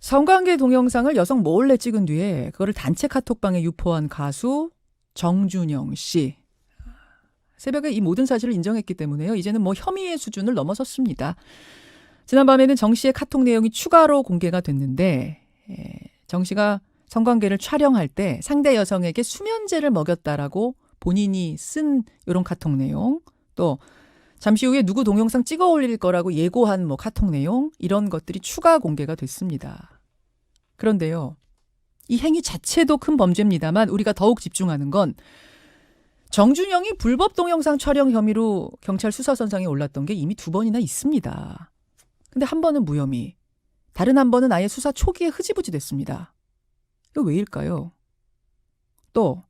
성관계 동영상을 여성 몰래 찍은 뒤에 그거를 단체 카톡방에 유포한 가수 정준영 씨. 새벽에 이 모든 사실을 인정했기 때문에요. 이제는 뭐 혐의의 수준을 넘어섰습니다. 지난밤에는 정 씨의 카톡 내용이 추가로 공개가 됐는데 정 씨가 성관계를 촬영할 때 상대 여성에게 수면제를 먹였다라고 본인이 쓴 이런 카톡 내용, 또 잠시 후에 누구 동영상 찍어 올릴 거라고 예고한 뭐 카톡 내용, 이런 것들이 추가 공개가 됐습니다. 그런데요, 이 행위 자체도 큰 범죄입니다만 우리가 더욱 집중하는 건 정준영이 불법 동영상 촬영 혐의로 경찰 수사선상에 올랐던 게 이미 2번이나 있습니다. 근데 한 번은 무혐의, 다른 한 번은 아예 수사 초기에 흐지부지 됐습니다. 이거 왜일까요? 또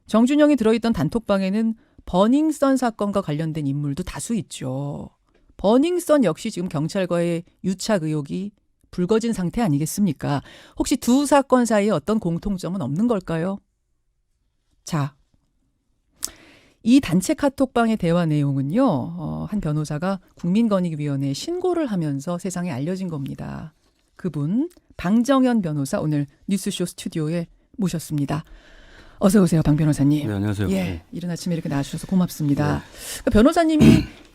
정준영이 들어있던 단톡방에는 버닝썬 사건과 관련된 인물도 다수 있죠. 버닝썬 역시 지금 경찰과의 유착 의혹이 불거진 상태 아니겠습니까? 혹시 두 사건 사이에 어떤 공통점은 없는 걸까요? 자, 이 단체 카톡방의 대화 내용은요, 한 변호사가 국민권익위원회에 신고를 하면서 세상에 알려진 겁니다. 그분 방정현 변호사 오늘 뉴스쇼 스튜디오에 모셨습니다. 어서 오세요, 방 변호사님. 네, 안녕하세요. 예, 이른 아침에 이렇게 나와주셔서 고맙습니다. 네. 변호사님이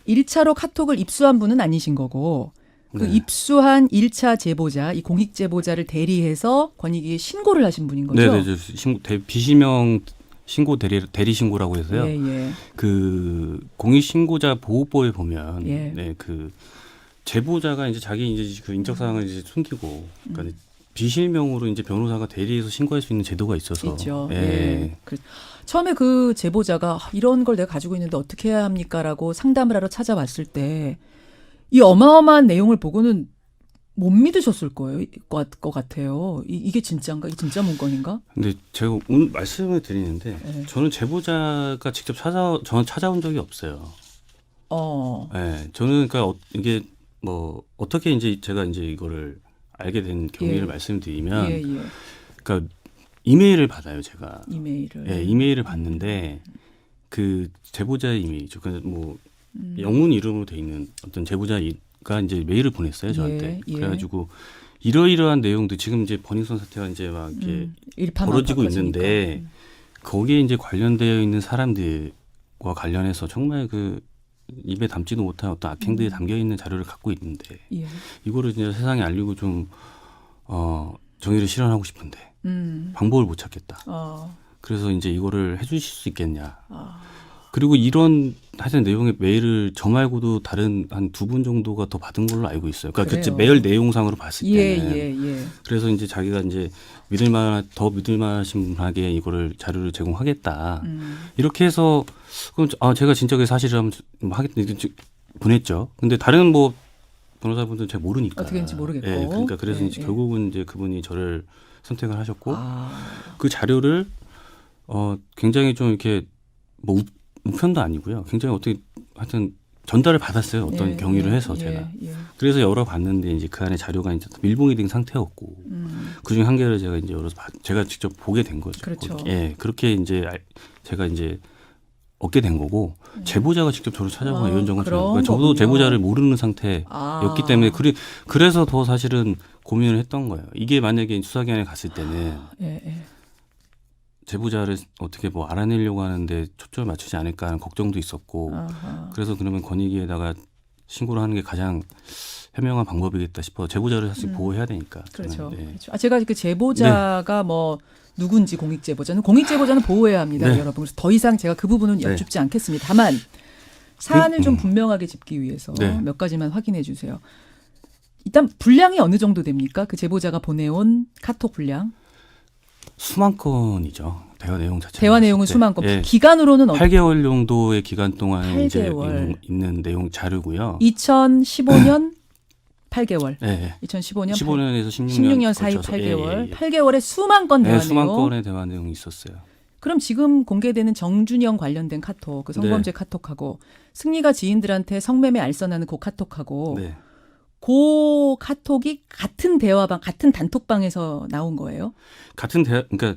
1차로 카톡을 입수한 분은 아니신 거고, 그 네. 입수한 1차 제보자, 이 공익 제보자를 대리해서 권익위에 신고를 하신 분인 거죠? 네. 비실명 신고 대리 신고라고 해서요. 예, 예. 그 공익 신고자 보호법에 보면 예. 네, 그 제보자가 이제 자기 이제 그 인적 사항을 이제 숨기고, 그러니까 비실명으로 이제 변호사가 대리해서 신고할 수 있는 제도가 있어서. 있죠. 예. 예. 처음에 그 제보자가 이런 걸 내가 가지고 있는데 어떻게 해야 합니까라고 상담을 하러 찾아왔을 때 이 어마어마한 내용을 보고는 못 믿으셨을 거예요. 것 같아요. 이게 진짜인가? 이게 진짜 문건인가? 근데 제가 오늘 말씀을 드리는데 예. 저는 제보자가 직접 저는 찾아온 적이 없어요. 네, 저는 그러니까 이게 뭐 어떻게 이제 제가 이제 이거를 알게 된 경위를 예. 말씀드리면, 예, 예. 그러니까 이메일을 받아요, 제가. 이메일을. 예, 이메일을 받는데 그 제보자의 이메일이죠. 그러니까 뭐 영문 이름으로 돼 있는 어떤 제보자가 이제 메일을 보냈어요, 저한테. 예, 예. 그래가지고 이러이러한 내용도 지금 이제 버닝썬 사태가 이제 막 이렇게 벌어지고 있는데 거기에 이제 관련되어 있는 사람들과 관련해서 정말 그 입에 담지도 못한 어떤 악행들이 담겨 있는 자료를 갖고 있는데, 예. 이거를 이제 세상에 알리고 좀 정의를 실현하고 싶은데 방법을 못 찾겠다. 그래서 이제 이거를 해주실 수 있겠냐. 그리고 이런 하여튼 내용의 메일을 저 말고도 다른 한 2분 정도가 더 받은 걸로 알고 있어요. 그러니까 그 메일 내용상으로 봤을 때는. 예. 그래서 이제 자기가 이제 더 믿을만하신 분에게 이거를 자료를 제공하겠다. 이렇게 해서 그럼 제가 진짜 그 사실을 한번 하겠다 이렇게 보냈죠. 근데 다른 뭐 변호사분들은 잘 모르니까 어떻게 했는지 모르겠고. 예, 그러니까 그래서 이제 결국은 이제 그분이 저를 선택을 하셨고, 그 자료를 굉장히 좀 이렇게 뭐 우편도 아니고요. 굉장히 어떻게 하여튼 전달을 받았어요. 어떤 경위를 해서 제가. 그래서 열어봤는데 이제 그 안에 자료가 이제 밀봉이 된 상태였고, 그중에 한 개를 제가 이제 열어서 제가 직접 보게 된 거죠. 그렇죠. 예, 그렇게 이제 제가 이제 얻게 된 거고, 제보자가 직접 저를 찾아보거나 이런 적은 그러니까 저도 제보자를 모르는 상태였기 때문에 그래서 더 사실은 고민을 했던 거예요. 이게 만약에 수사기관에 갔을 때는 제보자를 어떻게 뭐 알아내려고 하는데 초점을 맞추지 않을까 하는 걱정도 있었고, 그래서 그러면 권익위에다가 신고를 하는 게 가장 현명한 방법이겠다 싶어. 제보자를 사실 보호해야 되니까. 그렇죠. 네. 그렇죠. 제가 그 제보자가 뭐 누군지 공익제보자는 보호해야 합니다, 네. 여러분. 그래서 더 이상 제가 그 부분은 여쭙지 않겠습니다. 다만 사안을 좀 분명하게 짚기 위해서 몇 가지만 확인해 주세요. 일단 분량이 어느 정도 됩니까? 그 제보자가 보내온 카톡 분량? 수만 건이죠. 대화 내용 자체. 대화 내용은 수만 건. 예. 기간으로는 8개월 정도의 기간 동안 8개월. 이제 있는 내용 자료고요. 2015년 8개월. 네. 2015년 15년에서 16년 사이 걸쳐서. 8개월. 8개월에 수만 건 대화 네, 수만 내용. 건의 대화 내용이 있었어요. 그럼 지금 공개되는 정준영 관련된 카톡, 그 성범죄 카톡하고 승리가 지인들한테 성매매 알선하는 그 카톡하고 그 카톡이 같은 대화방, 같은 단톡방에서 나온 거예요? 그러니까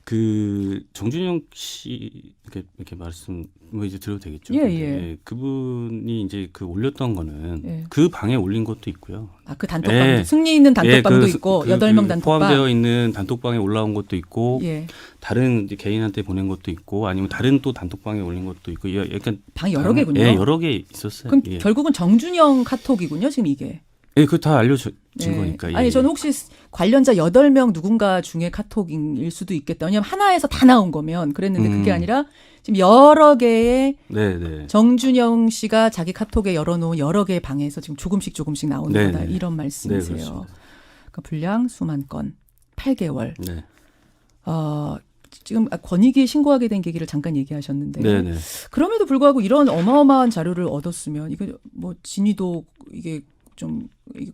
그 정준영 씨 이렇게 말씀 뭐 이제 드려도 되겠죠? 예, 근데 예. 그분이 이제 그 올렸던 거는 예. 그 방에 올린 것도 있고요. 아, 그 단톡방 예. 승리 있는 단톡방도 예, 있고 8명 단톡방 포함되어 있는 단톡방에 올라온 것도 있고 예. 다른 이제 개인한테 보낸 것도 있고 아니면 다른 또 단톡방에 올린 것도 있고 약간 방이 여러 개군요. 예, 여러 개 있었어요. 그럼 예. 결국은 정준영 카톡이군요, 지금 이게. 예, 그거 다 알려진 예. 거니까. 예, 아니, 저는 혹시 관련자 8명 누군가 중에 카톡일 수도 있겠다. 왜냐하면 하나에서 다 나온 거면 그랬는데 그게 아니라 지금 여러 개의 네. 정준영 씨가 자기 카톡에 열어놓은 여러 개의 방에서 지금 조금씩 나오는 네, 거다. 네. 이런 네, 말씀이세요. 그렇습니다. 그러니까 분량 수만 건, 8개월. 네. 지금 권익위 신고하게 된 계기를 잠깐 얘기하셨는데 네. 그럼에도 불구하고 이런 어마어마한 자료를 얻었으면 이거 뭐 진위도 이게 좀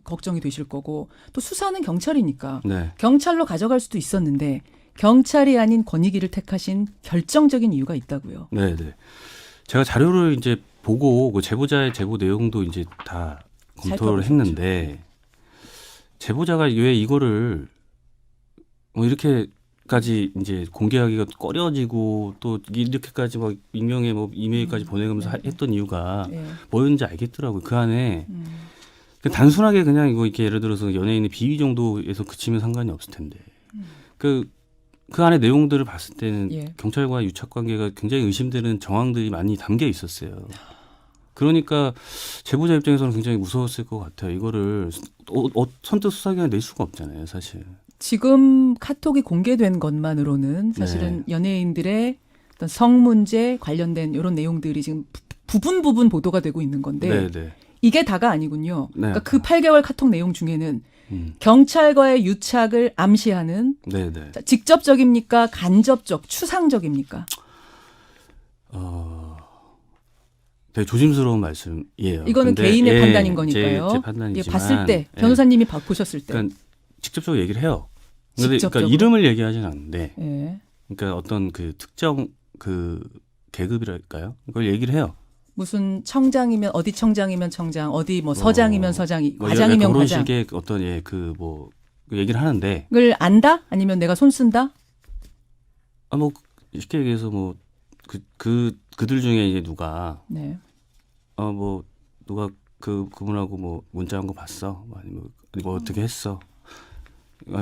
걱정이 되실 거고 또 수사는 경찰이니까 네. 경찰로 가져갈 수도 있었는데 경찰이 아닌 권익위를 택하신 결정적인 이유가 있다고요. 네. 제가 자료를 이제 보고 그 제보자의 제보 내용도 이제 다 검토를 했는데 제보자가 왜 이거를 뭐 이렇게까지 이제 공개하기가 꺼려지고 또 이렇게까지 막 익명의 뭐 이메일까지 보내면서 했던 이유가 예. 뭐였는지 알겠더라고요. 그 안에 단순하게 그냥 이거 이렇게 예를 들어서 연예인의 비위 정도에서 그치면 상관이 없을 텐데 그 안에 내용들을 봤을 때는 예. 경찰과 유착 관계가 굉장히 의심되는 정황들이 많이 담겨 있었어요. 그러니까 제보자 입장에서는 굉장히 무서웠을 것 같아요. 이거를 선뜻 수사기관에 낼 수가 없잖아요, 사실. 지금 카톡이 공개된 것만으로는 사실은 연예인들의 어떤 성 문제 관련된 이런 내용들이 지금 부분 보도가 되고 있는 건데 네. 이게 다가 아니군요. 네. 그러니까 그 8개월 카톡 내용 중에는 경찰과의 유착을 암시하는 네. 자, 직접적입니까? 간접적, 추상적입니까? 되게 조심스러운 말씀이에요. 이거는 근데 개인의 판단인 거니까요. 제 판단이지만 예, 봤을 때 변호사님이 보셨을 때. 그러니까 직접적으로 얘기를 해요. 그러니까 직접적으로? 이름을 얘기하진 않는데, 예. 그러니까 어떤 그 특정 그 계급이랄까요? 그걸 얘기를 해요. 무슨 청장이면 어디 청장이면 청장, 어디 뭐 서장이면 서장, 뭐 과장이면 그런 과장. 식의 어떤 얘기를 하는데, 을 안다? 아니면 내가 손 쓴다? 뭐 쉽게 얘기해서 뭐 그들 중에 이제 누가 네. 뭐 누가 그분하고 뭐 문자한 거 봤어? 아니면 뭐 어떻게 했어?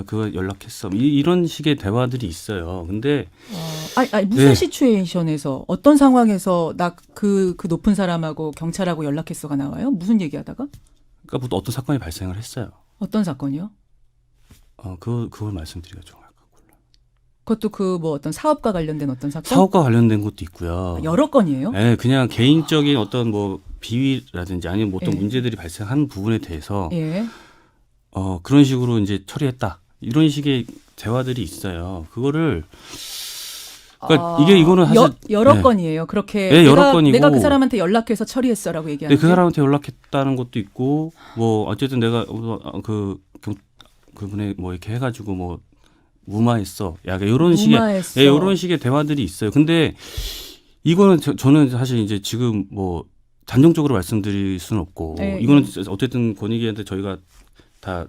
그거 연락했어. 이런 식의 대화들이 있어요. 근데 아니 무슨 네. 시츄에이션에서 어떤 상황에서 나 그 높은 사람하고 경찰하고 연락했어가 나와요? 무슨 얘기하다가? 그러니까 뭐 어떤 사건이 발생을 했어요. 어떤 사건이요? 그걸 말씀드리기가 좀 약간 곤란. 그것도 그 뭐 어떤 사업과 관련된 어떤 사건? 사업과 관련된 것도 있고요. 여러 건이에요? 네, 그냥 개인적인 어떤 뭐 비위라든지 아니면 뭐 어떤 예. 문제들이 발생한 부분에 대해서 예. 그런 식으로 이제 처리했다. 이런 식의 대화들이 있어요. 그거를 그러니까 이거는 사실 여러 네. 건이에요. 그렇게 네, 여러 건이고 내가 그 사람한테 연락해서 처리했어라고 얘기하는 네, 그 사람한테 연락했다는 것도 있고 뭐 어쨌든 내가 그분에 뭐 이렇게 해가지고 뭐 무마했어. 약간 이런 무마했어. 식의 이런 식의 대화들이 있어요. 근데 이거는 저는 사실 이제 지금 뭐 단정적으로 말씀드릴 수는 없고 이거는 어쨌든 권익위한테 저희가 다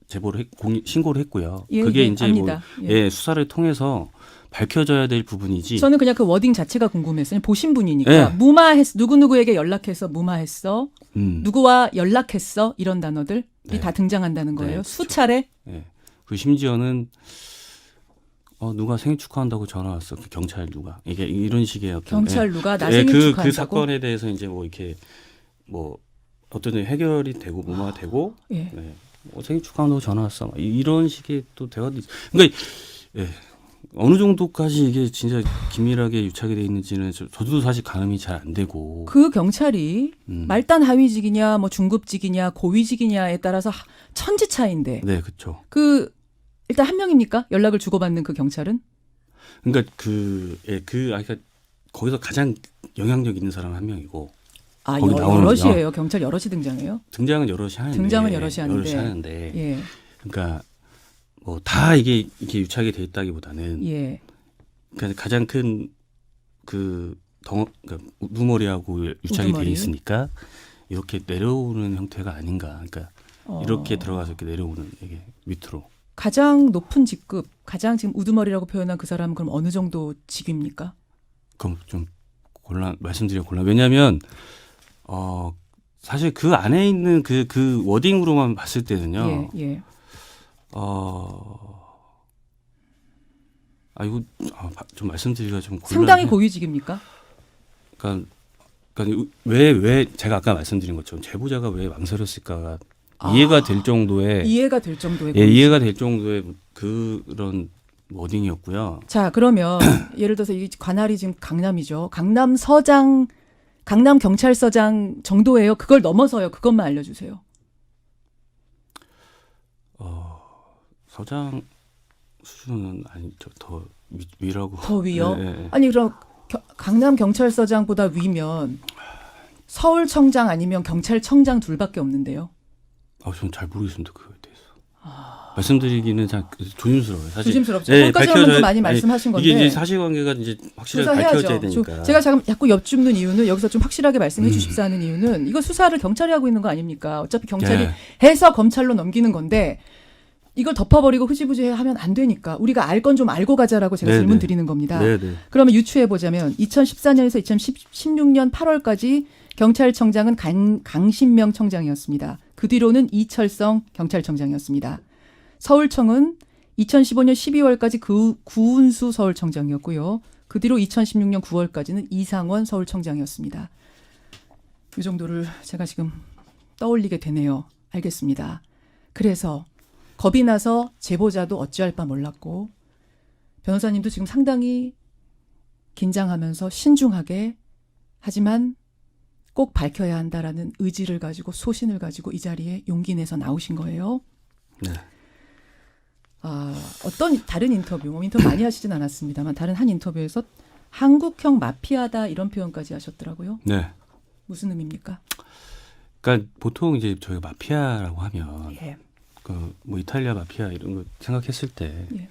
제보를 신고를 했고요. 그게 이제 압니다. 뭐 수사를 통해서 밝혀져야 될 부분이지. 저는 그냥 그 워딩 자체가 궁금했어요. 보신 분이니까 무마했어. 누구누구에게 연락해서 무마했어. 누구와 연락했어. 이런 단어들이 다 등장한다는 거예요. 그렇죠. 수차례. 네. 그 심지어는 누가 생일 축하한다고 전화 왔어. 그 경찰 누가. 이게 이런 식의 경찰 누가 나 생일 축하한다고. 그 사건에 대해서 이제 뭐 이렇게 뭐 어떤 해결이 되고 무마가 되고 생일 축하한다고 전화 왔어. 이런 식의 또 대화도 있어요. 그러니까 어느 정도까지 이게 진짜 긴밀하게 유착이 돼 있는지는 저도 사실 가늠이 잘 안 되고. 그 경찰이 말단 하위직이냐, 뭐 중급직이냐, 고위직이냐에 따라서 천지 차이인데. 네, 그렇죠. 일단 한 명입니까? 연락을 주고받는 그 경찰은? 그러니까 그러니까 거기서 가장 영향력 있는 사람은 한 명이고. 거기 여럿이에요. 경찰 여럿이 등장해요? 등장은 여럿이 하는데. 등장은 여럿이 하는데. 예. 그러니까 뭐 다 이게 유착이 돼 있다기보다는 그러니까 가장 큰 그러니까 우두머리하고 유착이 돼 있으니까 이렇게 내려오는 형태가 아닌가. 그러니까 이렇게 들어가서 이렇게 내려오는 이게 밑으로. 가장 높은 직급 가장 지금 우두머리라고 표현한 그 사람은 그럼 어느 정도 직위입니까? 그럼 좀 말씀드리기 곤란. 왜냐하면 사실 그 안에 있는 그 워딩으로만 봤을 때는요. 예. 이거 좀 말씀드리기가 좀 곤란해요. 상당히 고위직입니까? 그러니까 왜 제가 아까 말씀드린 것처럼 제보자가 왜 망설였을까가 이해가 될 정도의 이해가 될 정도의 예, 이해가 될 정도의 그런 워딩이었고요. 자, 그러면 예를 들어서 이 관할이 지금 강남이죠. 강남서장, 강남경찰서장 정도예요. 그걸 넘어서요. 그것만 알려주세요. 서장 수준은 아니죠. 더 위라고. 더 위요? 예. 아니 그럼 강남경찰서장보다 위면 서울청장 아니면 경찰청장 둘밖에 없는데요. 저는 잘 모르겠습니다. 그거에 대해서. 말씀드리기는 참 조심스러워요. 사실. 조심스럽죠. 예, 거기까지는 좀 많이 아니, 말씀하신 건데. 이게 이제 사실관계가 이제 확실하게 밝혀져야 되니까. 제가 자꾸 엿줍는 이유는 여기서 좀 확실하게 말씀해 주십사 하는 이유는 이거 수사를 경찰이 하고 있는 거 아닙니까? 어차피 경찰이 해서 검찰로 넘기는 건데 이걸 덮어버리고 흐지부지 하면 안 되니까 우리가 알 건 좀 알고 가자라고 제가 질문 드리는 겁니다. 네네. 그러면 유추해 보자면 2014년에서 2016년 8월까지 경찰청장은 강신명 청장이었습니다. 그 뒤로는 이철성 경찰청장이었습니다. 서울청은 2015년 12월까지 구은수 서울청장이었고요. 그 뒤로 2016년 9월까지는 이상원 서울청장이었습니다. 이 정도를 제가 지금 떠올리게 되네요. 알겠습니다. 그래서 겁이 나서 제보자도 어찌할 바 몰랐고 변호사님도 지금 상당히 긴장하면서 신중하게 하지만 꼭 밝혀야 한다라는 의지를 가지고 소신을 가지고 이 자리에 용기 내서 나오신 거예요. 네. 어떤 다른 인터뷰 많이 하시진 않았습니다만 다른 한 인터뷰에서 한국형 마피아다 이런 표현까지 하셨더라고요. 네. 무슨 의미입니까? 그러니까 보통 이제 저희가 마피아라고 하면 예. 뭐 이탈리아 마피아 이런 거 생각했을 때 예.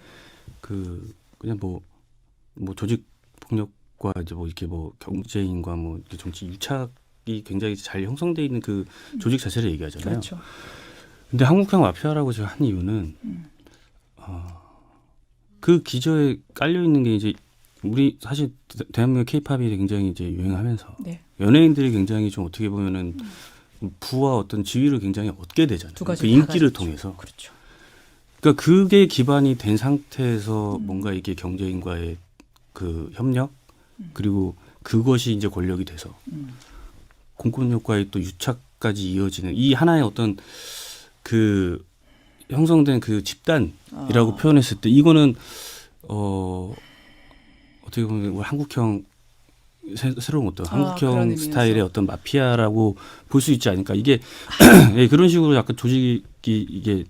그냥 뭐 조직 폭력과 이제 뭐 이렇게 뭐 경제인과 뭐 이렇게 정치 유착이 굉장히 잘 형성돼 있는 그 조직 자체를 얘기하잖아요. 그렇죠. 근데 한국형 마피아라고 제가 한 이유는 그 기저에 깔려 있는 게 이제 우리 사실 대한민국 K-팝이 굉장히 이제 유행하면서 네. 연예인들이 굉장히 좀 어떻게 보면은 부와 어떤 지위를 굉장히 얻게 되잖아요. 두 가지 그 다 인기를 가지죠. 통해서. 그렇죠. 그러니까 그게 기반이 된 상태에서 뭔가 이게 경제인과의 그 협력 그리고 그것이 이제 권력이 돼서 공권력과의 또 유착까지 이어지는 이 하나의 어떤 그 형성된 그 집단이라고 표현했을 때 이거는 어떻게 보면 우리 한국형 새로운 어떤 한국형 스타일의 어떤 마피아라고 볼 수 있지 않을까. 이게 예, 그런 식으로 약간 조직이 이게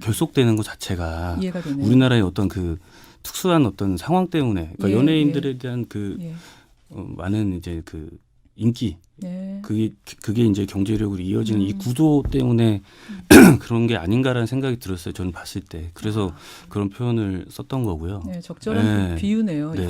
결속되는 것 자체가 이해가 되네요. 우리나라의 어떤 그 특수한 어떤 상황 때문에 그러니까 연예인들에 대한 그 많은 이제 그 인기 그게 이제 경제력으로 이어지는 이 구도 때문에 그런 게 아닌가라는 생각이 들었어요. 저는 봤을 때. 그래서 그런 표현을 썼던 거고요. 네, 적절한 비유네요. 네.